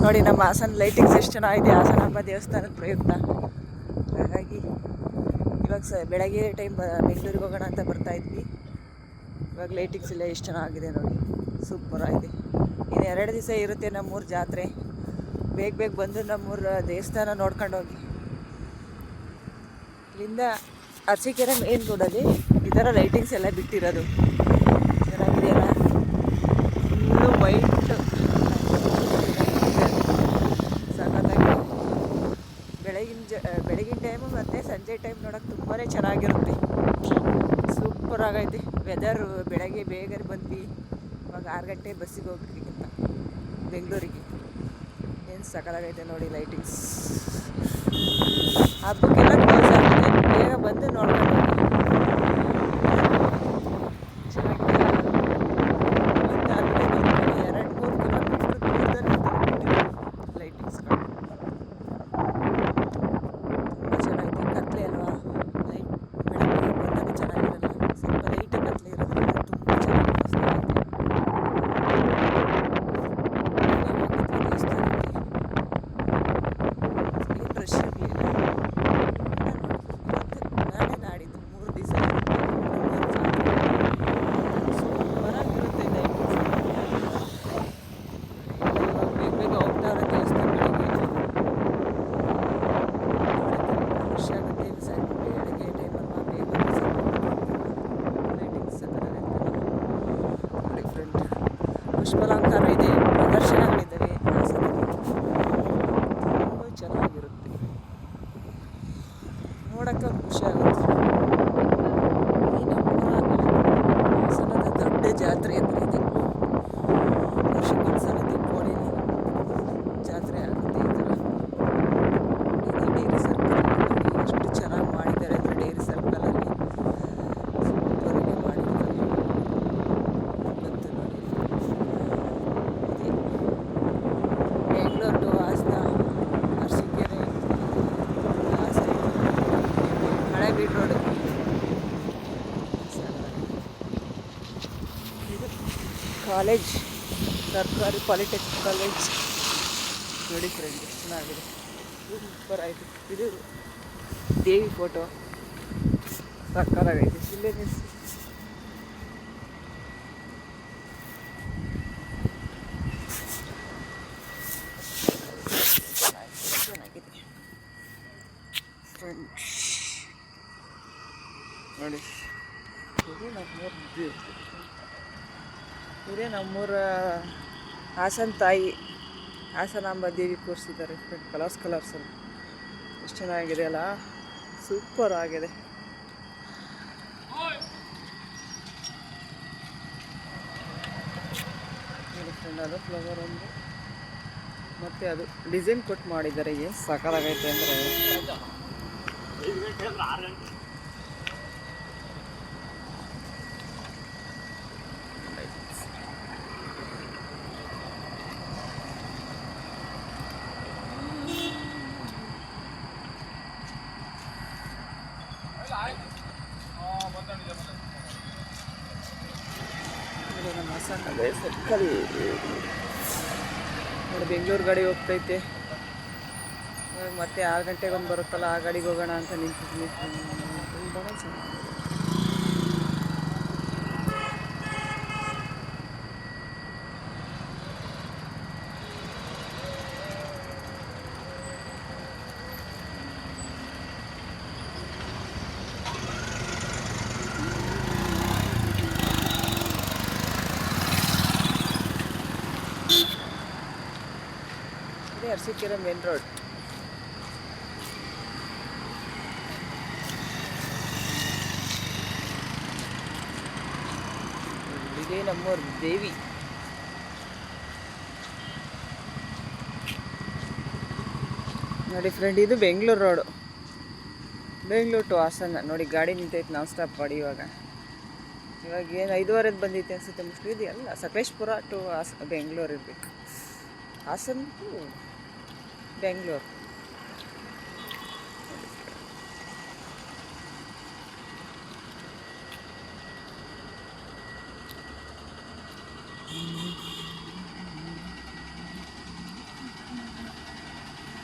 ನೋಡಿ ನಮ್ಮ ಹಾಸನ ಲೈಟಿಂಗ್ಸ್ ಎಷ್ಟು ಚೆನ್ನಾಗಿದೆ ಹಾಸನಾಂಬ ದೇವಸ್ಥಾನದ ಪ್ರಯುಕ್ತ. ಹಾಗಾಗಿ ಇವಾಗ ಬೆಳಗ್ಗೆ ಟೈಮ್ ಬೆಂಗಳೂರಿಗೆ ಹೋಗೋಣ ಅಂತ ಬರ್ತಾ ಇದ್ವಿ. ಇವಾಗ ಲೈಟಿಂಗ್ಸ್ ಎಲ್ಲ ಎಷ್ಟು ಚೆನ್ನಾಗಿದೆ ನೋಡಿ, ಸೂಪರ್ ಆಗಿದೆ. ಇನ್ನು 2 ದಿವಸ ಇರುತ್ತೆ ನಮ್ಮೂರ ಜಾತ್ರೆ. ಬೇಗ ಬಂದು ನಮ್ಮೂರ ದೇವಸ್ಥಾನ ನೋಡ್ಕೊಂಡು ಹೋಗಿ. ಇಲ್ಲಿಂದ ಅರಸೀಕೆರೆ ಮೇನ್ ರೋಡಲ್ಲಿ ಈ ಥರ ಲೈಟಿಂಗ್ಸ್ ಎಲ್ಲ ಬಿಟ್ಟಿರೋದು ಚೆನ್ನಾಗಿದೆಯಲ್ಲ. ಫುಲ್ಲು ವೈಟ್ ಸಖತ್ತಾಗಿ ಬೆಳಗಿನ ಟೈಮು ಮತ್ತು ಸಂಜೆ ಟೈಮ್ ನೋಡೋಕೆ ತುಂಬಾ ಚೆನ್ನಾಗಿರುತ್ತೆ. ಸೂಪರ್ ಆಗೈತೆ ವೆದರು. ಬೆಳಗ್ಗೆ ಬೇಗ ಬಂದ್ವಿ. ಇವಾಗ 6 ಗಂಟೆ ಬಸ್ಸಿಗೆ ಹೋಗ್ಬೇಕಿಂತ ಬೆಂಗಳೂರಿಗೆ. ಏನು ಸಖತ್ತಾಗೈತೆ ನೋಡಿ ಲೈಟಿಂಗ್ಸ್. ಹಬ್ಬಕ್ಕೆಲ್ಲ ಕ್ಲೋಸ್ ಆಗುತ್ತೆ, ಬೇಗ ಬಂದು ನೋಡ್ಕೊಂಡು ಹೋಗಿ. ಚೆನ್ನಾಗಿದೆ. ಇಲ್ಲಿಂದ ಅಲ್ಲೇ 2-3 ಕಿಲೋಮೀಟ್ರ್ ದೂರದಲ್ಲಿ ಲೈಟಿಂಗ್ಸ್ಗಳು ತುಂಬ ಚೆನ್ನಾಗಿದೆ. ಕತ್ಲೆ ಅಲ್ವಾ, ಲೈಟ್ ಬೆಳಗ್ಗೆ ಬಂದಾಗ ಚೆನ್ನಾಗಿರಲ್ಲ, ಸ್ವಲ್ಪ ಲೈಟ್ ಕತ್ಲೆ ಇರೋದ್ರಿಂದ ತುಂಬ ಚೆನ್ನಾಗಿ ಕಾಣಿಸ್ತಾಗೈತೆ. ಏನು ರಶ್ ಇರಲಿಲ್ಲ. ನಾಳೆ ನಾಡಿದ್ದು 3 ದಿವಸ ಸೂಪರಾಗಿರುತ್ತೆ ಲೈಟಿಂಗ್ಸ್. ಇವಾಗ ಬೇಗ ಹೋಗ್ತಾರೆ ದೇವಸ್ಥಾನಗಳಿಗೆ. ರಶ್ ಆಗುತ್ತೆ ಬೆಳಗ್ಗೆ ಟೈಮಲ್ವಾ, ಬೇಗ ಲೈಟಿಂಗ್ಸ್ ಡಿಫ್ರೆಂಟ್. ಪುಷ್ಪಲಂಕಾರ ಇದೆ, ಪ್ರದರ್ಶನಗಳಿದ್ದಾವೆ ಹಾಸನಲ್ಲಿ. ತುಂಬ ಚೆನ್ನಾಗಿರುತ್ತೆ, ನೋಡೋಕ್ಕೆ ಒಂದು ಖುಷಿ ಆಗುತ್ತೆ. ಈ ನಮ್ಮೂರ ಹಾಸನದ ದೊಡ್ಡ ಜಾತ್ರೆ ಅಂದರೆ ಇದೆ. ವರ್ಷಕ್ಕೊಂದ್ಸಲ ದೀಪಾವಳಿಲಿ ಜಾತ್ರೆ ಆಗುತ್ತೆ ಈ ಥರ. ಇದು ಡೈರಿ ಸರ್ಕಲ್ ನೋಡಿ ಎಷ್ಟು ಚೆನ್ನಾಗಿ ಮಾಡಿದ್ದಾರೆ ಅಂದರೆ, ಡೈರಿ ಸರ್ಕಲಲ್ಲಿ ಸೂಪರಾಗಿ ಮಾಡಿದ್ದಾರೆ. ಬಂತು ನೋಡಿ, ಇದೆ ಬೆಂಗಳೂರು ಟು ಹಾಸನ, ಅರಸೀಕೆರೆ, ಹಾಸನ, ಹಳೇಬೀಡು ರೋಡು. ಇದು ಕಾಲೇಜ್, ಸರ್ಕಾರಿ ಪಾಲಿಟೆಕ್ನಿಕ್ ಕಾಲೇಜ್ ನೋಡಿ ಫ್ರೆಂಡ್, ಎಷ್ಟು ಚೆನ್ನಾಗಿದೆ, ಸೂಪರ್ ಆಯಿತು. ಇದು ದೇವಿ ಫೋಟೋ ಸಕ್ಕತ್ತಾಗೈತೆ. ಇಲ್ಲೇ ಚೆನ್ನಾಗಿದೆ ಫ್ರೆಂಡ್ ನೋಡಿ. ಇದೇ ನಮ್ಮೂರ ಹಾಸನ ತಾಯಿ ಹಾಸನಾಂಬ ದೇವಿ ಕೂರಿಸಿದ್ದಾರೆ ಫ್ರೆಂಡ್. ಕಲರ್ಸಲ್ಲಿ ಎಷ್ಟು ಚೆನ್ನಾಗಿದೆ ಅಲ್ಲ, ಸೂಪರ್ ಆಗಿದೆ. ನೋಡಿ ಫ್ರೆಂಡ್, ಅದು ಫ್ಲವರ್ ಒಂದು ಮತ್ತು ಅದು ಡಿಸೈನ್ ಕೊಟ್ಟು ಮಾಡಿದ್ದಾರೆ. ಏನು ಸಕ್ಕತ್ತಾಗೈತೆ ಅಂದರೆ, ನಮ್ಮ ಹಾಸನದೇ ಸರ್ಕಲ್ ನೋಡಿ. ಬೆಂಗಳೂರು ಗಾಡಿ ಹೋಗ್ತೈತೆ. ಮತ್ತೆ 6 ಗಂಟೆಗೆ ಒಂದು ಬರುತ್ತಲ್ಲ, ಆ ಗಾಡಿಗೆ ಹೋಗೋಣ ಅಂತ ನಿಂತಿದ್ವಿ. ತುಂಬ ಚೆನ್ನಾಗಿದೆ. Arsikere main road. ಇದೇ ನಮ್ಮೂರ ದೇವಿ. ನೋಡಿ ಫ್ರೆಂಡ್, ಇದು ಬೆಂಗಳೂರು ರೋಡು, ಬೆಂಗಳೂರು ಟು ಹಾಸನ. ನೋಡಿ ಗಾಡಿ ನಿಂತೈತೆ ನಾನ್ ಸ್ಟಾಪ್ ಮಾಡಿ. ಇವಾಗ ಏನು 5:15 ಬಂದೈತೆ ಅನಿಸುತ್ತೆ ಮೋಸ್ಟ್ಲಿ. ಇದು ಎಲ್ಲ ಸಕಲೇಶ್ಪುರ ಟು ಬೆಂಗಳೂರು ಇರಬೇಕು. ಹಾಸನ ಟು ಬೆಂಗಳೂರು.